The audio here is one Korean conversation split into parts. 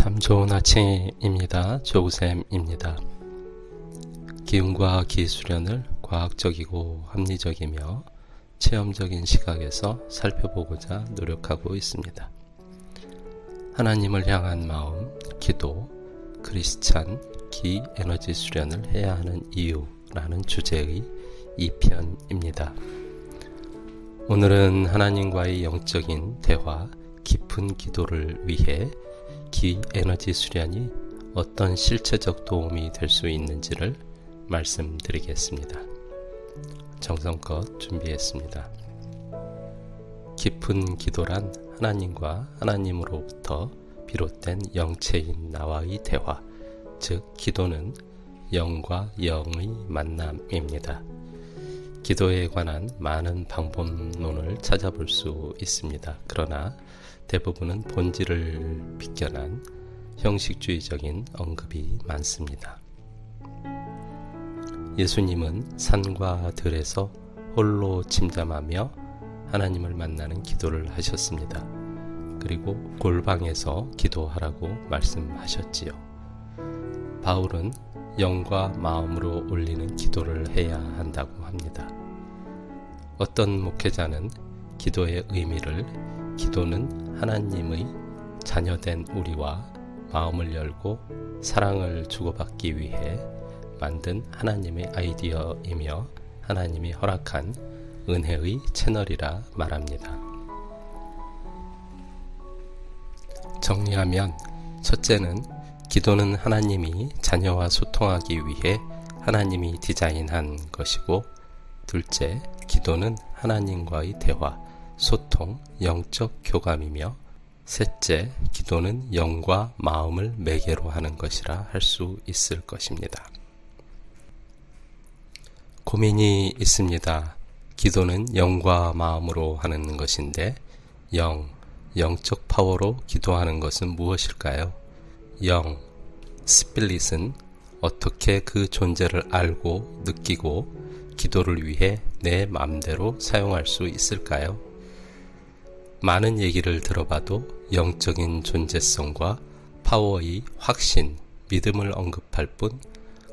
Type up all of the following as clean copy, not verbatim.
참 좋은 아침입니다. 조우쌤입니다. 기운과 기수련을 과학적이고 합리적이며 체험적인 시각에서 살펴보고자 노력하고 있습니다. 하나님을 향한 마음, 기도, 크리스찬, 기 에너지 수련을 해야 하는 이유라는 주제의 2편입니다. 오늘은 하나님과의 영적인 대화, 깊은 기도를 위해 기 에너지 수련이 어떤 실체적 도움이 될 수 있는지를 말씀드리겠습니다. 정성껏 준비했습니다. 깊은 기도란 하나님과 하나님으로부터 비롯된 영체인 나와의 대화, 즉 기도는 영과 영의 만남입니다. 기도에 관한 많은 방법론을 찾아볼 수 있습니다. 그러나 대부분은 본질을 비껴난 형식주의적인 언급이 많습니다. 예수님은 산과 들에서 홀로 침잠하며 하나님을 만나는 기도를 하셨습니다. 그리고 골방에서 기도하라고 말씀하셨지요. 바울은 영과 마음으로 올리는 기도를 해야 한다고 합니다. 어떤 목회자는 기도의 의미를 기도는 하나님의 자녀된 우리와 마음을 열고 사랑을 주고받기 위해 만든 하나님의 아이디어이며 하나님이 허락한 은혜의 채널이라 말합니다. 정리하면 첫째는 기도는 하나님이 자녀와 소통하기 위해 하나님이 디자인한 것이고, 둘째, 기도는 하나님과의 대화, 소통, 영적 교감이며, 셋째, 기도는 영과 마음을 매개로 하는 것이라 할 수 있을 것입니다. 고민이 있습니다. 기도는 영과 마음으로 하는 것인데 영적 파워로 기도하는 것은 무엇일까요? 스피릿은 어떻게 그 존재를 알고 느끼고 기도를 위해 내 마음대로 사용할 수 있을까요? 많은 얘기를 들어봐도 영적인 존재성과 파워의 확신, 믿음을 언급할 뿐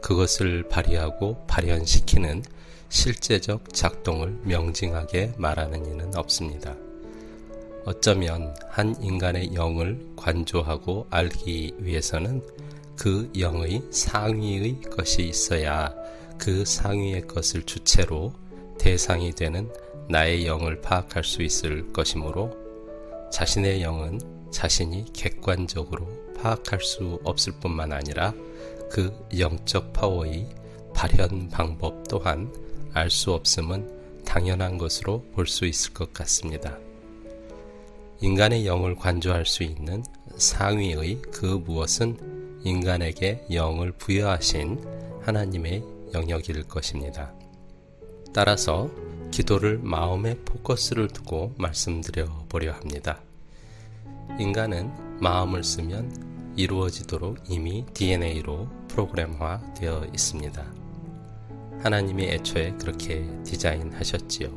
그것을 발휘하고 발현시키는 실제적 작동을 명징하게 말하는 이는 없습니다. 어쩌면 한 인간의 영을 관조하고 알기 위해서는 그 영의 상위의 것이 있어야 그 상위의 것을 주체로 대상이 되는 나의 영을 파악할 수 있을 것이므로 자신의 영은 자신이 객관적으로 파악할 수 없을 뿐만 아니라 그 영적 파워의 발현 방법 또한 알 수 없음은 당연한 것으로 볼 수 있을 것 같습니다. 인간의 영을 관조할 수 있는 상위의 그 무엇은 인간에게 영을 부여하신 하나님의 영역일 것입니다. 따라서 기도를 마음에 포커스를 두고 말씀드려 보려 합니다. 인간은 마음을 쓰면 이루어지도록 이미 DNA로 프로그램화 되어 있습니다. 하나님이 애초에 그렇게 디자인하셨지요.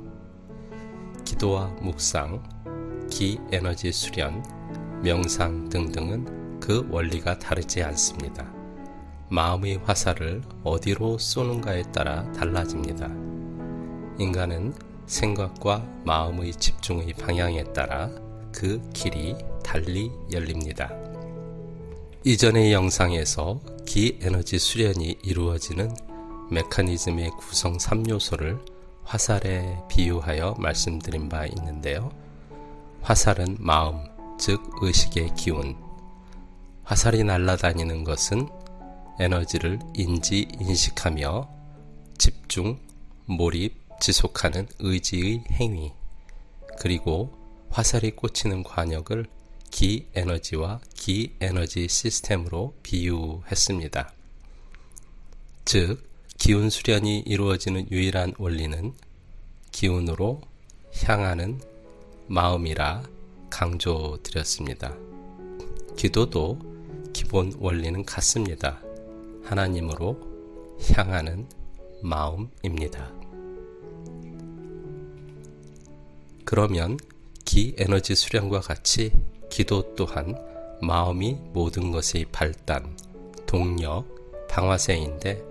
기도와 묵상, 기 에너지 수련, 명상 등등은 그 원리가 다르지 않습니다. 마음의 화살을 어디로 쏘는가에 따라 달라집니다. 인간은 생각과 마음의 집중의 방향에 따라 그 길이 달리 열립니다. 이전의 영상에서 기 에너지 수련이 이루어지는 메커니즘의 구성 3요소를 화살에 비유하여 말씀드린 바 있는데요. 화살은 마음, 즉 의식의 기운. 화살이 날아다니는 것은 에너지를 인지인식하며 집중, 몰입, 지속하는 의지의 행위. 그리고 화살이 꽂히는 관역을 기 에너지와 기 에너지 시스템으로 비유했습니다. 즉, 기운 수련이 이루어지는 유일한 원리는 기운으로 향하는 마음이라 강조드렸습니다. 기도도 기본 원리는 같습니다. 하나님으로 향하는 마음입니다. 그러면 기 에너지 수련과 같이 기도 또한 마음이 모든 것의 발단, 동력, 방아쇠인데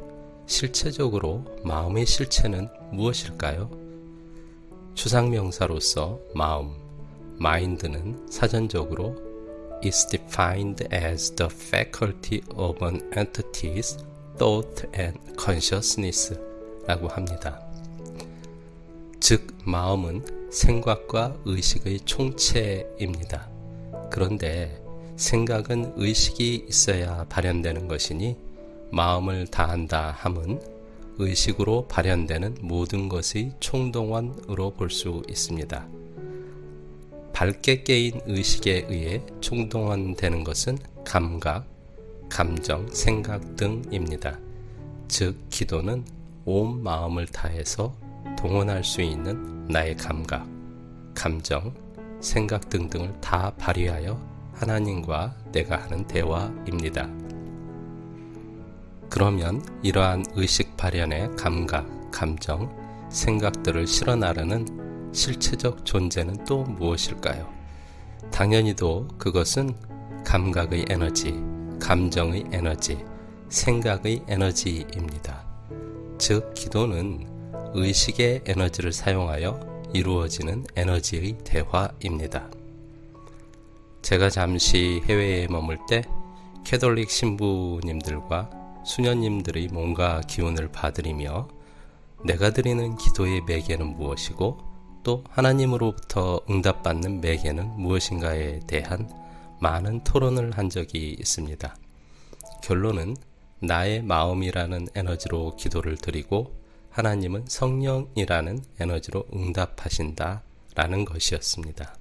실체적으로 마음의 실체는 무엇일까요? 추상명사로서 마음, mind는 사전적으로 is defined as the faculty of an entity's thought and consciousness 라고 합니다. 즉, 마음은 생각과 의식의 총체입니다. 그런데 생각은 의식이 있어야 발현되는 것이니 마음을 다한다 함은 의식으로 발현되는 모든 것의 총동원으로 볼 수 있습니다. 밝게 깨인 의식에 의해 총동원되는 것은 감각, 감정, 생각 등입니다. 즉, 기도는 온 마음을 다해서 동원할 수 있는 나의 감각, 감정, 생각 등등을 다 발휘하여 하나님과 내가 하는 대화입니다. 그러면 이러한 의식 발현의 감각, 감정, 생각들을 실어나르는 실체적 존재는 또 무엇일까요? 당연히도 그것은 감각의 에너지, 감정의 에너지, 생각의 에너지입니다. 즉, 기도는 의식의 에너지를 사용하여 이루어지는 에너지의 대화입니다. 제가 잠시 해외에 머물 때 캐톨릭 신부님들과 수녀님들의 몸과 기운을 봐드리며 내가 드리는 기도의 매개는 무엇이고 또 하나님으로부터 응답받는 매개는 무엇인가에 대한 많은 토론을 한 적이 있습니다. 결론은 나의 마음이라는 에너지로 기도를 드리고 하나님은 성령이라는 에너지로 응답하신다 라는 것이었습니다.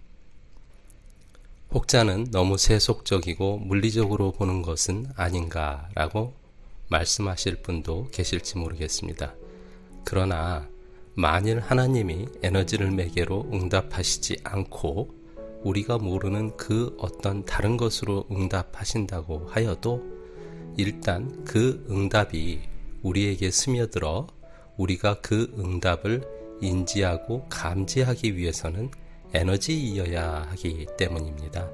혹자는 너무 세속적이고 물리적으로 보는 것은 아닌가 라고 말씀하실 분도 계실지 모르겠습니다. 그러나 만일 하나님이 에너지를 매개로 응답하시지 않고 우리가 모르는 그 어떤 다른 것으로 응답하신다고 하여도 일단 그 응답이 우리에게 스며들어 우리가 그 응답을 인지하고 감지하기 위해서는 에너지이어야 하기 때문입니다.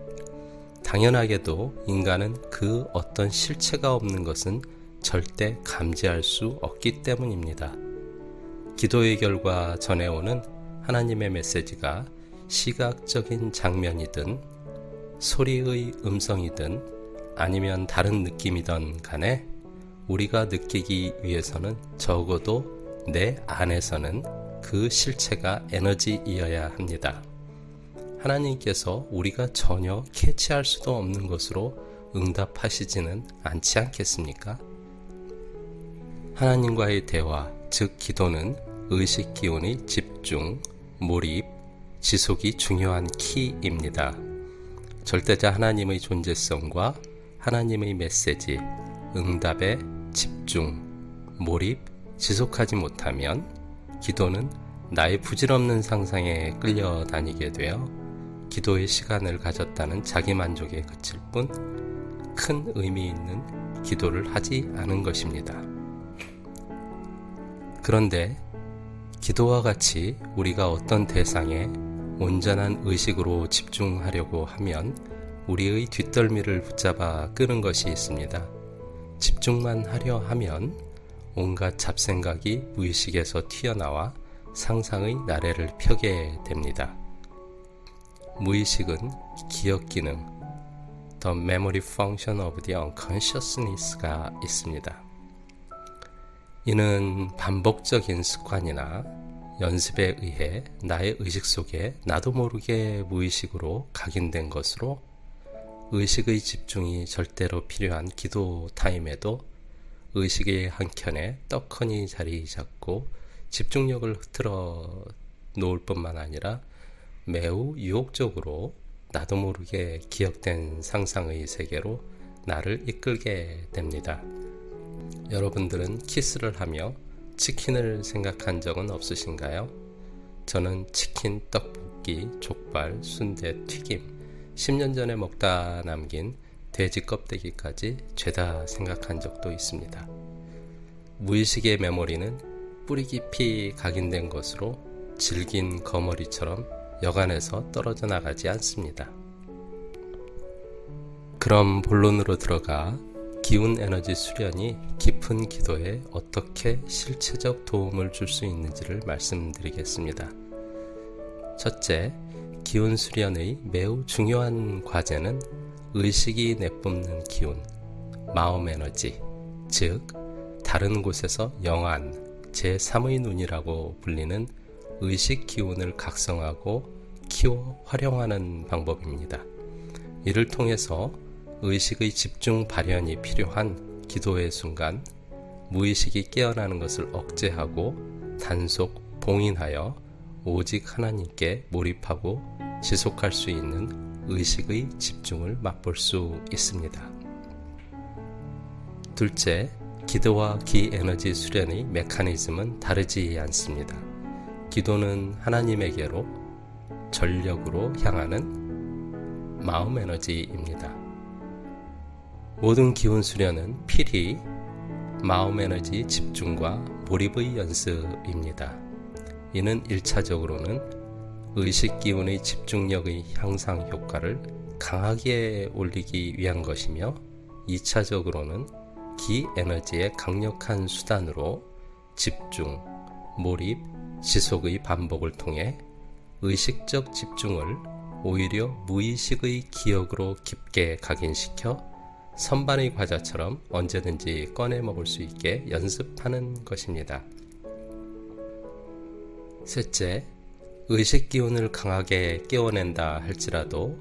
당연하게도 인간은 그 어떤 실체가 없는 것은 절대 감지할 수 없기 때문입니다. 기도의 결과 전해오는 하나님의 메시지가 시각적인 장면이든 소리의 음성이든 아니면 다른 느낌이든 간에 우리가 느끼기 위해서는 적어도 내 안에서는 그 실체가 에너지이어야 합니다. 하나님께서 우리가 전혀 캐치할 수도 없는 것으로 응답하시지는 않지 않겠습니까? 하나님과의 대화, 즉 기도는 의식 기운의 집중, 몰입, 지속이 중요한 키입니다. 절대자 하나님의 존재성과 하나님의 메시지, 응답에 집중, 몰입, 지속하지 못하면 기도는 나의 부질없는 상상에 끌려다니게 되어 기도의 시간을 가졌다는 자기만족에 그칠 뿐 큰 의미 있는 기도를 하지 않은 것입니다. 그런데 기도와 같이 우리가 어떤 대상에 온전한 의식으로 집중하려고 하면 우리의 뒷덜미를 붙잡아 끄는 것이 있습니다. 집중만 하려 하면 온갖 잡생각이 무의식에서 튀어나와 상상의 나래를 펴게 됩니다. 무의식은 기억 기능, The Memory Function of the Unconsciousness가 있습니다. 이는 반복적인 습관이나 연습에 의해 나의 의식 속에 나도 모르게 무의식으로 각인된 것으로 의식의 집중이 절대로 필요한 기도 타임에도 의식의 한켠에 떡하니 자리 잡고 집중력을 흐트러 놓을 뿐만 아니라 매우 유혹적으로 나도 모르게 기억된 상상의 세계로 나를 이끌게 됩니다. 여러분들은 키스를 하며 치킨을 생각한 적은 없으신가요? 저는 치킨, 떡볶이, 족발, 순대, 튀김 10년 전에 먹다 남긴 돼지 껍데기까지 죄다 생각한 적도 있습니다. 무의식의 메모리는 뿌리 깊이 각인된 것으로 질긴 거머리처럼 여간에서 떨어져 나가지 않습니다. 그럼 본론으로 들어가 기운 에너지 수련이 깊은 기도에 어떻게 실체적 도움을 줄 수 있는지를 말씀드리겠습니다. 첫째, 기운 수련의 매우 중요한 과제는 의식이 내뿜는 기운, 마음 에너지, 즉 다른 곳에서 영안, 제3의 눈이라고 불리는 의식 기운을 각성하고 키워 활용하는 방법입니다. 이를 통해서 의식의 집중 발현이 필요한 기도의 순간 무의식이 깨어나는 것을 억제하고 단속, 봉인하여 오직 하나님께 몰입하고 지속할 수 있는 의식의 집중을 맛볼 수 있습니다. 둘째, 기도와 기 에너지 수련의 메커니즘은 다르지 않습니다. 기도는 하나님에게로 전력으로 향하는 마음 에너지입니다. 모든 기운 수련은 필히 마음 에너지 집중과 몰입의 연습입니다. 이는 1차적으로는 의식 기운의 집중력의 향상 효과를 강하게 올리기 위한 것이며 2차적으로는 기 에너지의 강력한 수단으로 집중, 몰입, 지속의 반복을 통해 의식적 집중을 오히려 무의식의 기억으로 깊게 각인시켜 선반의 과자처럼 언제든지 꺼내 먹을 수 있게 연습하는 것입니다. 셋째, 의식 기운을 강하게 깨워낸다 할지라도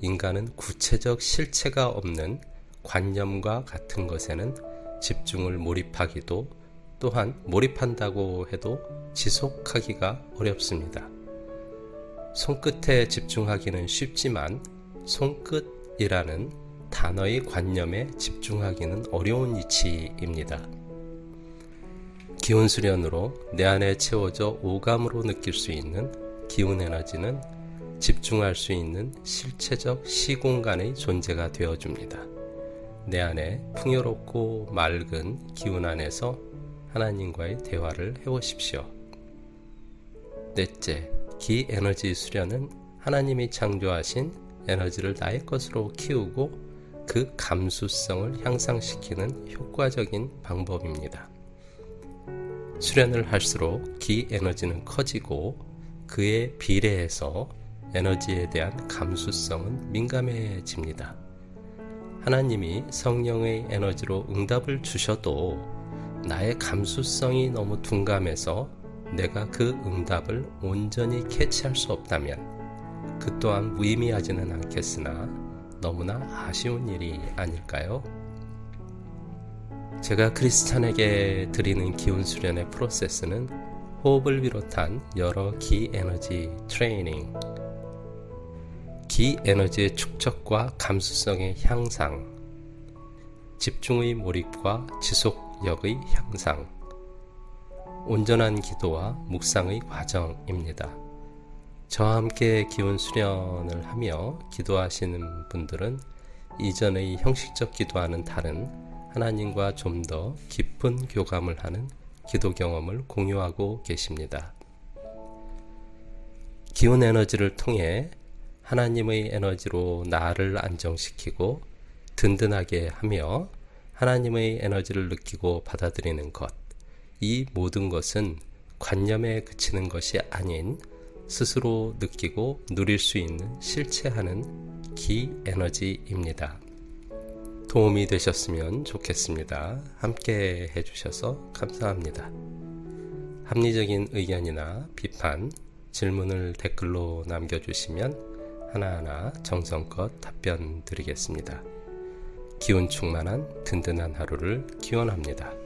인간은 구체적 실체가 없는 관념과 같은 것에는 집중을 몰입하기도 또한 몰입한다고 해도 지속하기가 어렵습니다. 손끝에 집중하기는 쉽지만 손끝이라는 단어의 관념에 집중하기는 어려운 이치입니다. 기운 수련으로 내 안에 채워져 오감으로 느낄 수 있는 기운 에너지는 집중할 수 있는 실체적 시공간의 존재가 되어줍니다. 내 안에 풍요롭고 맑은 기운 안에서 하나님과의 대화를 해보십시오. 넷째, 기 에너지 수련은 하나님이 창조하신 에너지를 나의 것으로 키우고 그 감수성을 향상시키는 효과적인 방법입니다. 수련을 할수록 기 에너지는 커지고 그에 비례해서 에너지에 대한 감수성은 민감해집니다. 하나님이 성령의 에너지로 응답을 주셔도 나의 감수성이 너무 둔감해서 내가 그 응답을 온전히 캐치할 수 없다면 그 또한 무의미하지는 않겠으나 너무나 아쉬운 일이 아닐까요? 제가 크리스찬에게 드리는 기운 수련의 프로세스는 호흡을 비롯한 여러 기 에너지 트레이닝, 기 에너지의 축적과 감수성의 향상, 집중의 몰입과 지속력의 향상, 온전한 기도와 묵상의 과정입니다. 저와 함께 기운 수련을 하며 기도하시는 분들은 이전의 형식적 기도와는 다른 하나님과 좀 더 깊은 교감을 하는 기도 경험을 공유하고 계십니다. 기운 에너지를 통해 하나님의 에너지로 나를 안정시키고 든든하게 하며 하나님의 에너지를 느끼고 받아들이는 것, 이 모든 것은 관념에 그치는 것이 아닌 스스로 느끼고 누릴 수 있는 실체하는 기 에너지입니다. 도움이 되셨으면 좋겠습니다. 함께 해주셔서 감사합니다. 합리적인 의견이나 비판, 질문을 댓글로 남겨주시면 하나하나 정성껏 답변 드리겠습니다. 기운 충만한 든든한 하루를 기원합니다.